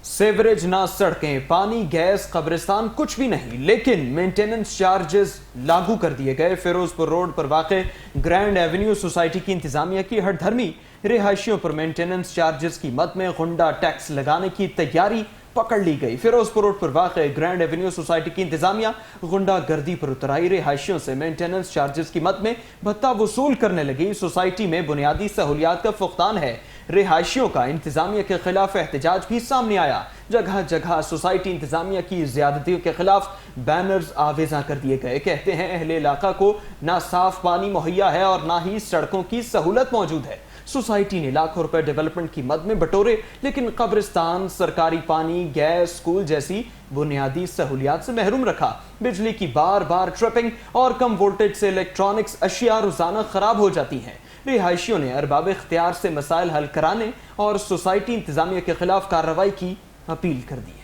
Sewerage نہ سڑکیں، پانی، گیس، قبرستان کچھ بھی نہیں، لیکن مینٹیننس چارجز لاگو کر دیے گئے۔ فیروز پور روڈ پر واقع گرینڈ ایونیو سوسائٹی کی انتظامیہ کی ہٹ دھرمی، رہائشیوں پر مینٹیننس چارجز کی مد میں غنڈہ ٹیکس لگانے کی تیاری پکڑ لی گئی۔ فیروز پور روڈ پر واقع گرینڈ ایونیو سوسائٹی کی انتظامیہ غنڈہ گردی پر اتر آئی، رہائشیوں سے مینٹیننس چارجز کی مد میں بھتہ وصول کرنے لگی۔ سوسائٹی میں بنیادی سہولیات کا فقدان ہے، رہائشیوں کا انتظامیہ کے خلاف احتجاج بھی سامنے آیا۔ جگہ جگہ سوسائٹی انتظامیہ کی زیادتیوں کے خلاف بینرز آویزاں کر دیے گئے۔ کہتے ہیں اہل علاقہ کو نہ صاف پانی مہیا ہے اور نہ ہی سڑکوں کی سہولت موجود ہے۔ سوسائٹی نے لاکھوں روپے ڈیولپمنٹ کی مد میں بٹورے، لیکن قبرستان، سرکاری پانی، گیس، اسکول جیسی بنیادی سہولیات سے محروم رکھا۔ بجلی کی بار بار ٹرپنگ اور کم وولٹیج سے الیکٹرانکس اشیاء روزانہ خراب ہو جاتی ہیں۔ رہائشیوں نے ارباب اختیار سے مسائل حل کرانے اور سوسائٹی انتظامیہ کے خلاف کارروائی کی اپیل کر دی ہے۔